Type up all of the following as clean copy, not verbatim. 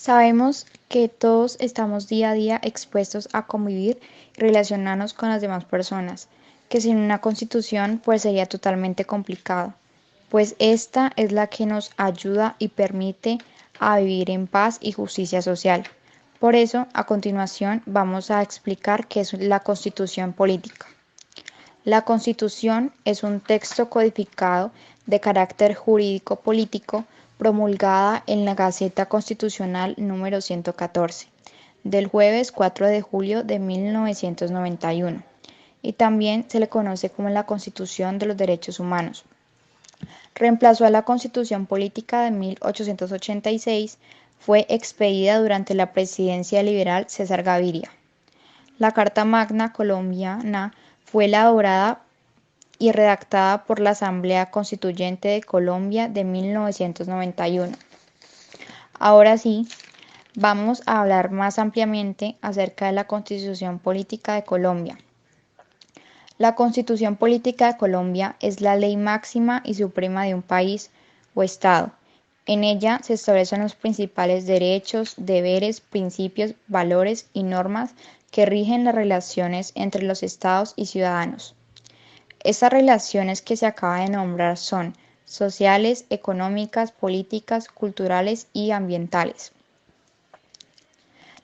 Sabemos que todos estamos día a día expuestos a convivir y relacionarnos con las demás personas, que sin una constitución pues sería totalmente complicado, pues esta es la que nos ayuda y permite a vivir en paz y justicia social. Por eso, a continuación vamos a explicar qué es la constitución política. La Constitución es un texto codificado de carácter jurídico-político promulgada en la Gaceta Constitucional número 114 del jueves 4 de julio de 1991 y también se le conoce como la Constitución de los Derechos Humanos. Reemplazó a la Constitución Política de 1886, fue expedida durante la presidencia liberal César Gaviria. La Carta Magna colombiana fue elaborada y redactada por la Asamblea Constituyente de Colombia de 1991. Ahora sí, vamos a hablar más ampliamente acerca de la Constitución Política de Colombia. La Constitución Política de Colombia es la ley máxima y suprema de un país o Estado. En ella se establecen los principales derechos, deberes, principios, valores y normas que rigen las relaciones entre los estados y ciudadanos. Estas relaciones que se acaba de nombrar son sociales, económicas, políticas, culturales y ambientales.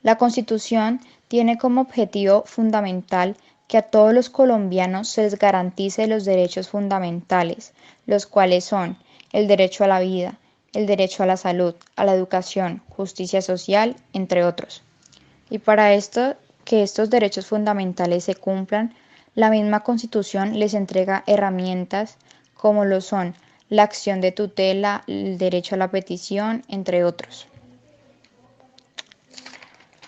La Constitución tiene como objetivo fundamental que a todos los colombianos se les garantice los derechos fundamentales, los cuales son el derecho a la vida, el derecho a la salud, a la educación, justicia social, entre otros. Y para esto, que estos derechos fundamentales se cumplan, la misma Constitución les entrega herramientas como lo son la acción de tutela, el derecho a la petición, entre otros.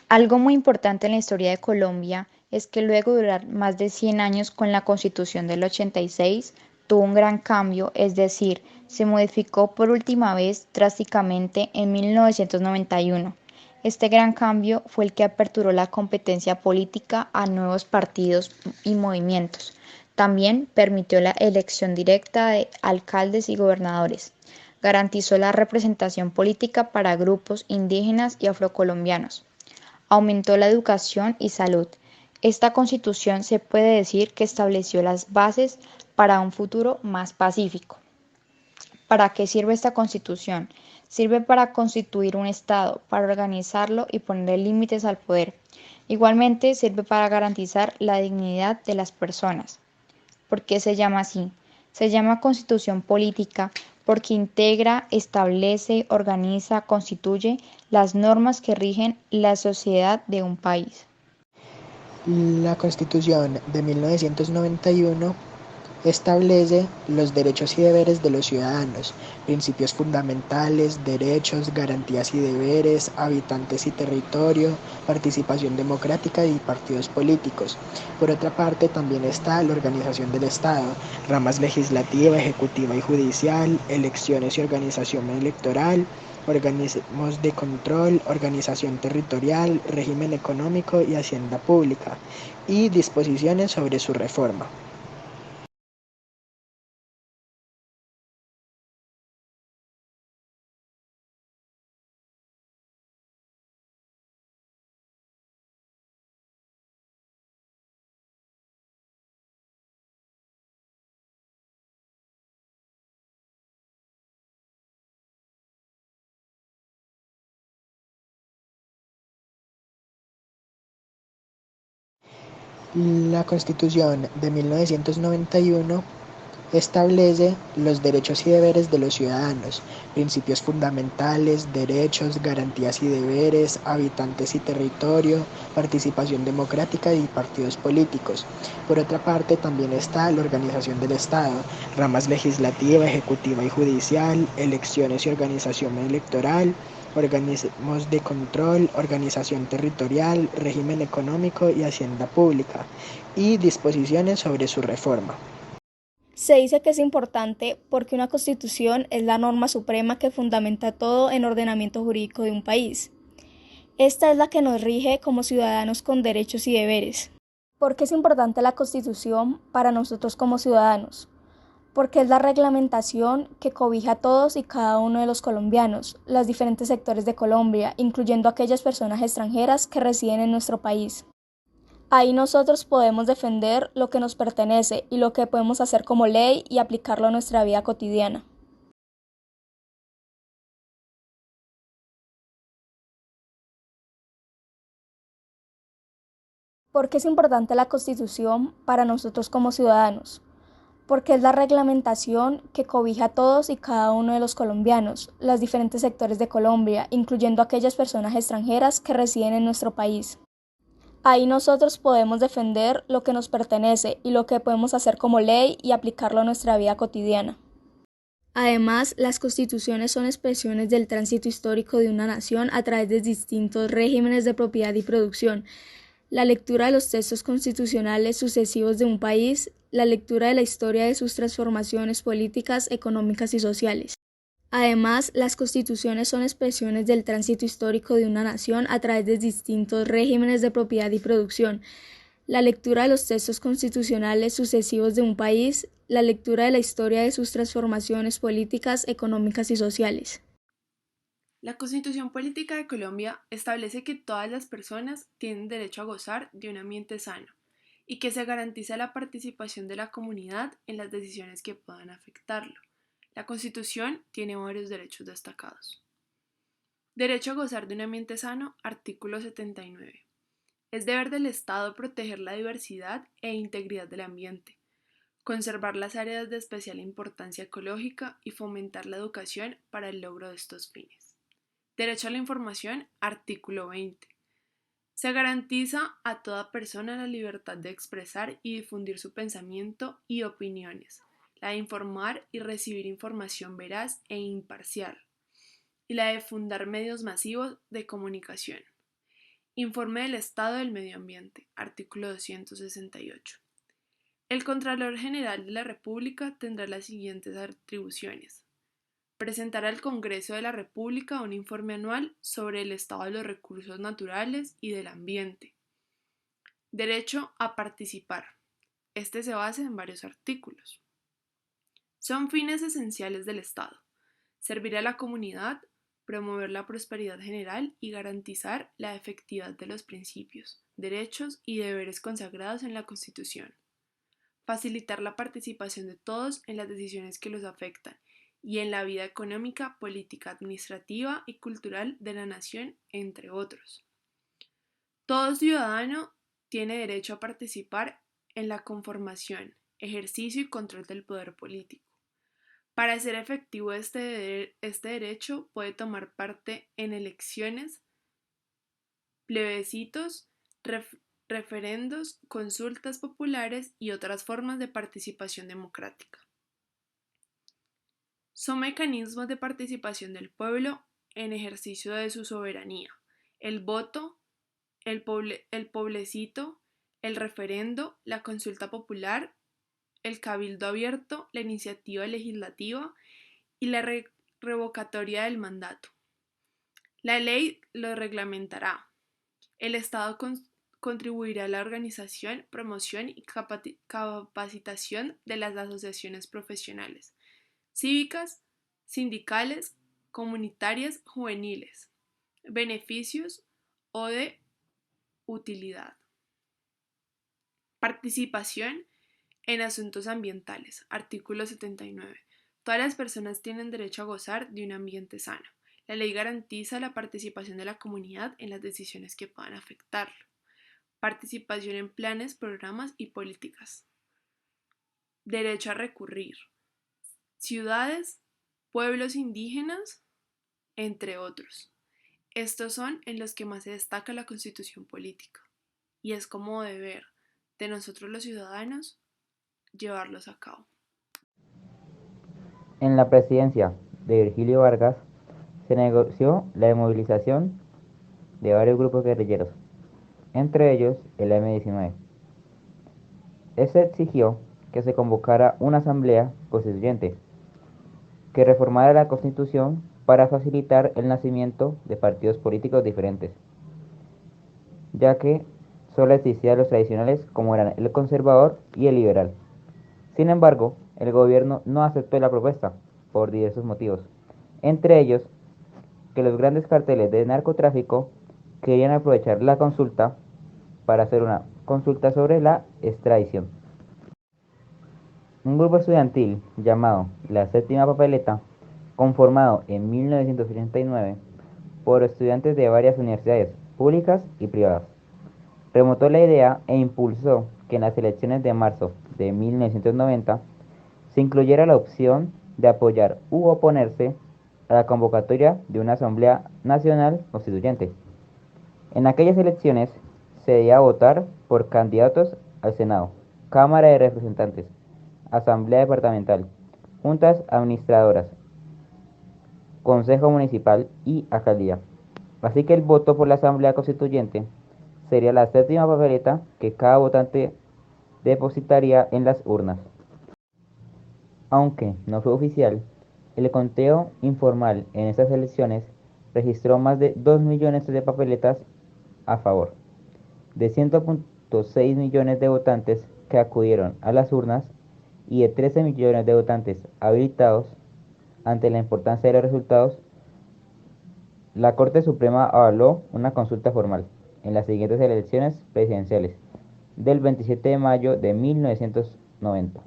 Algo muy importante en la historia de Colombia es que luego de durar más de 100 años con la Constitución del 86, tuvo un gran cambio, es decir, se modificó por última vez drásticamente en 1991. Este gran cambio fue el que aperturó la competencia política a nuevos partidos y movimientos. También permitió la elección directa de alcaldes y gobernadores. Garantizó la representación política para grupos indígenas y afrocolombianos. Aumentó la educación y salud. Esta constitución se puede decir que estableció las bases para un futuro más pacífico. ¿Para qué sirve esta constitución? Sirve para constituir un Estado, para organizarlo y poner límites al poder. Igualmente sirve para garantizar la dignidad de las personas. ¿Por qué se llama así? Se llama constitución política porque integra, establece, organiza, constituye las normas que rigen la sociedad de un país. La Constitución de 1991 establece los derechos y deberes de los ciudadanos, principios fundamentales, derechos, garantías y deberes, habitantes y territorio, participación democrática y partidos políticos. Por otra parte, también está la organización del Estado, ramas legislativa, ejecutiva y judicial, elecciones y organización electoral, organismos de control, organización territorial, régimen económico y hacienda pública, y disposiciones sobre su reforma. La Constitución de 1991 establece los derechos y deberes de los ciudadanos, principios fundamentales, derechos, garantías y deberes, habitantes y territorio, participación democrática y partidos políticos. Por otra parte, también está la organización del Estado, ramas legislativa, ejecutiva y judicial, elecciones y organización electoral, organismos de control, organización territorial, régimen económico y hacienda pública, y disposiciones sobre su reforma. Se dice que es importante porque una constitución es la norma suprema que fundamenta todo en ordenamiento jurídico de un país. Esta es la que nos rige como ciudadanos con derechos y deberes. ¿Por qué es importante la constitución para nosotros como ciudadanos? porque es la reglamentación que cobija a todos y cada uno de los colombianos, los diferentes sectores de Colombia, incluyendo aquellas personas extranjeras que residen en nuestro país. Ahí nosotros podemos defender lo que nos pertenece y lo que podemos hacer como ley y aplicarlo a nuestra vida cotidiana. ¿Por qué es importante la Constitución para nosotros como ciudadanos? Porque es la reglamentación que cobija a todos y cada uno de los colombianos, los diferentes sectores de Colombia, incluyendo aquellas personas extranjeras que residen en nuestro país. Ahí nosotros podemos defender lo que nos pertenece y lo que podemos hacer como ley y aplicarlo a nuestra vida cotidiana. Además, las constituciones son expresiones del tránsito histórico de una nación a través de distintos regímenes de propiedad y producción. La lectura de los textos constitucionales sucesivos de un país, la lectura de la historia de sus transformaciones políticas, económicas y sociales. Además, las constituciones son expresiones del tránsito histórico de una nación a través de distintos regímenes de propiedad y producción. La lectura de los textos constitucionales sucesivos de un país, la lectura de la historia de sus transformaciones políticas, económicas y sociales. La Constitución Política de Colombia establece que todas las personas tienen derecho a gozar de un ambiente sano y que se garantiza la participación de la comunidad en las decisiones que puedan afectarlo. La Constitución tiene varios derechos destacados. Derecho a gozar de un ambiente sano, artículo 79. Es deber del Estado proteger la diversidad e integridad del ambiente, conservar las áreas de especial importancia ecológica y fomentar la educación para el logro de estos fines. Derecho a la información, artículo 20. Se garantiza a toda persona la libertad de expresar y difundir su pensamiento y opiniones, la de informar y recibir información veraz e imparcial, y la de fundar medios masivos de comunicación. Informe del Estado del Medio Ambiente, artículo 268. El Contralor General de la República tendrá las siguientes atribuciones: presentar al Congreso de la República un informe anual sobre el estado de los recursos naturales y del ambiente. Derecho a participar. Este se basa en varios artículos. Son fines esenciales del Estado: servir a la comunidad, promover la prosperidad general y garantizar la efectividad de los principios, derechos y deberes consagrados en la Constitución. Facilitar la participación de todos en las decisiones que los afectan y en la vida económica, política, administrativa y cultural de la nación, entre otros. Todo ciudadano tiene derecho a participar en la conformación, ejercicio y control del poder político. Para hacer efectivo este derecho puede tomar parte en elecciones, plebiscitos, referendos, consultas populares y otras formas de participación democrática. Son mecanismos de participación del pueblo en ejercicio de su soberanía: el voto, el plebiscito, el referendo, la consulta popular, el cabildo abierto, la iniciativa legislativa y la revocatoria del mandato. La ley lo reglamentará. El Estado contribuirá a la organización, promoción y capacitación de las asociaciones profesionales, cívicas, sindicales, comunitarias, juveniles, beneficios o de utilidad. Participación en asuntos ambientales, artículo 79. Todas las personas tienen derecho a gozar de un ambiente sano. La ley garantiza la participación de la comunidad en las decisiones que puedan afectarlo. Participación en planes, programas y políticas. Derecho a recurrir. Ciudades, pueblos indígenas, entre otros. Estos son en los que más se destaca la Constitución política, y es como deber de nosotros los ciudadanos llevarlos a cabo. En la presidencia de Virgilio Vargas se negoció la movilización de varios grupos guerrilleros, entre ellos el M-19. Este exigió que se convocara una asamblea constituyente que reformara la Constitución para facilitar el nacimiento de partidos políticos diferentes, ya que solo existían los tradicionales como eran el conservador y el liberal. Sin embargo, El gobierno no aceptó la propuesta por diversos motivos, entre ellos que los grandes carteles de narcotráfico querían aprovechar la consulta para hacer una consulta sobre la extradición. Un grupo estudiantil llamado la Séptima Papeleta, conformado en 1989 por estudiantes de varias universidades públicas y privadas, remontó la idea e impulsó que en las elecciones de marzo de 1990 se incluyera la opción de apoyar u oponerse a la convocatoria de una Asamblea Nacional Constituyente. En aquellas elecciones se debía votar por candidatos al Senado, Cámara de Representantes, Asamblea Departamental, Juntas Administradoras, Consejo Municipal y Alcaldía. Así que el voto por la Asamblea Constituyente sería la séptima papeleta que cada votante depositaría en las urnas. Aunque no fue oficial, el conteo informal en estas elecciones registró más de 2 millones de papeletas a favor. De 100.6 millones de votantes que acudieron a las urnas y de 13 millones de votantes habilitados, ante la importancia de los resultados, la Corte Suprema avaló una consulta formal en las siguientes elecciones presidenciales del 27 de mayo de 1990.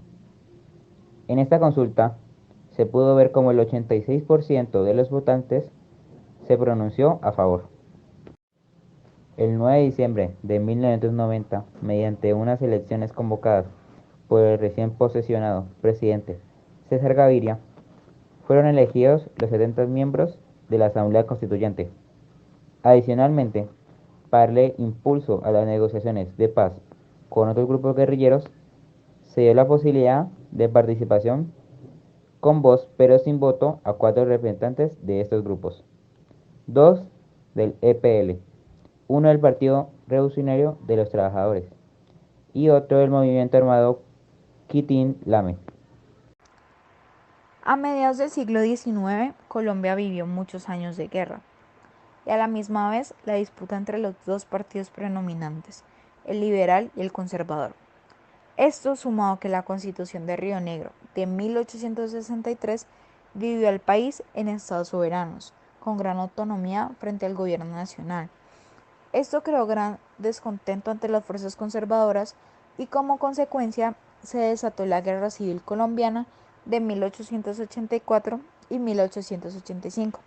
En esta consulta se pudo ver cómo el 86% de los votantes se pronunció a favor. El 9 de diciembre de 1990, mediante unas elecciones convocadas por el recién posesionado presidente César Gaviria, fueron elegidos los 70 miembros de la Asamblea Constituyente. Adicionalmente, para darle impulso a las negociaciones de paz con otros grupos guerrilleros, se dio la posibilidad de participación con voz pero sin voto a 4 representantes de estos grupos: 2 del EPL, uno del Partido Revolucionario de los Trabajadores y otro del movimiento armado Quitín Lame. A mediados del siglo XIX, Colombia vivió muchos años de guerra y a la misma vez la disputa entre los dos partidos predominantes, el liberal y el conservador. Esto sumado a que la Constitución de Río Negro de 1863 dividió al país en estados soberanos, con gran autonomía frente al gobierno nacional. Esto creó gran descontento ante las fuerzas conservadoras y como consecuencia se desató la Guerra Civil Colombiana de 1884 y 1885.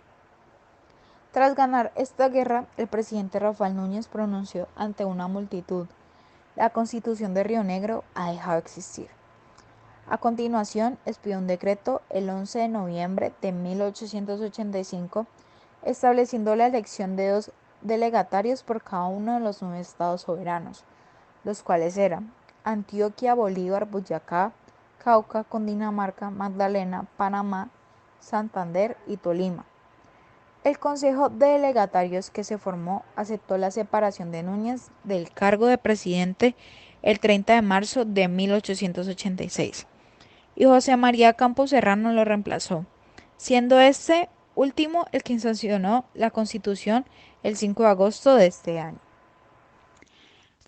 Tras ganar esta guerra, el presidente Rafael Núñez pronunció ante una multitud: la Constitución de Río Negro ha dejado de existir. A continuación, expidió un decreto el 11 de noviembre de 1885, estableciendo la elección de 2 delegatarios por cada uno de los 9 estados soberanos, los cuales eran Antioquia, Bolívar, Boyacá, Cauca, Cundinamarca, Magdalena, Panamá, Santander y Tolima. El Consejo de Delegatarios que se formó aceptó la separación de Núñez del cargo de presidente el 30 de marzo de 1886 y José María Campos Serrano lo reemplazó, siendo este último el que sancionó la Constitución el 5 de agosto de este año.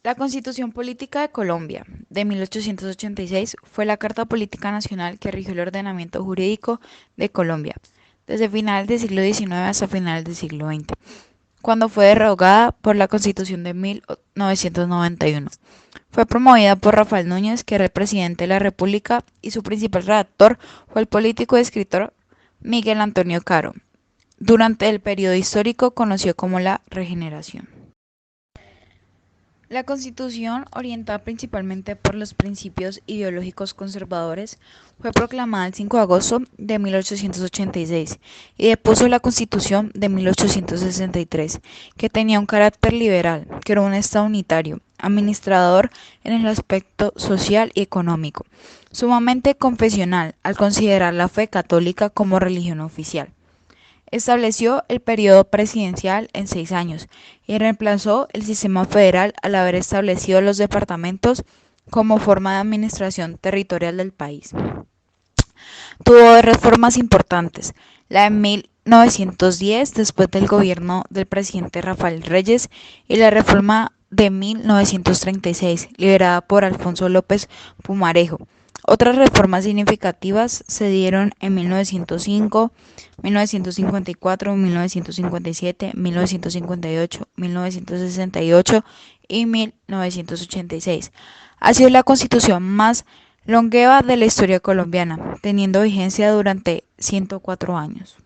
La Constitución Política de Colombia de 1886 fue la Carta Política Nacional que rigió el ordenamiento jurídico de Colombia desde finales del siglo XIX hasta finales del siglo XX, cuando fue derogada por la Constitución de 1991. Fue promovida por Rafael Núñez, que era el presidente de la República, y su principal redactor fue el político y escritor Miguel Antonio Caro, durante el periodo histórico conocido como la Regeneración. La Constitución, orientada principalmente por los principios ideológicos conservadores, fue proclamada el 5 de agosto de 1886 y depuso la Constitución de 1863, que tenía un carácter liberal, que era un Estado unitario, administrador en el aspecto social y económico, sumamente confesional al considerar la fe católica como religión oficial. Estableció el periodo presidencial en 6 años y reemplazó el sistema federal al haber establecido los departamentos como forma de administración territorial del país. Tuvo 2 reformas importantes: la de 1910, después del gobierno del presidente Rafael Reyes, y la reforma de 1936, liderada por Alfonso López Pumarejo, Otras reformas significativas se dieron en 1905, 1954, 1957, 1958, 1968 y 1986. Ha sido la constitución más longeva de la historia colombiana, teniendo vigencia durante 104 años.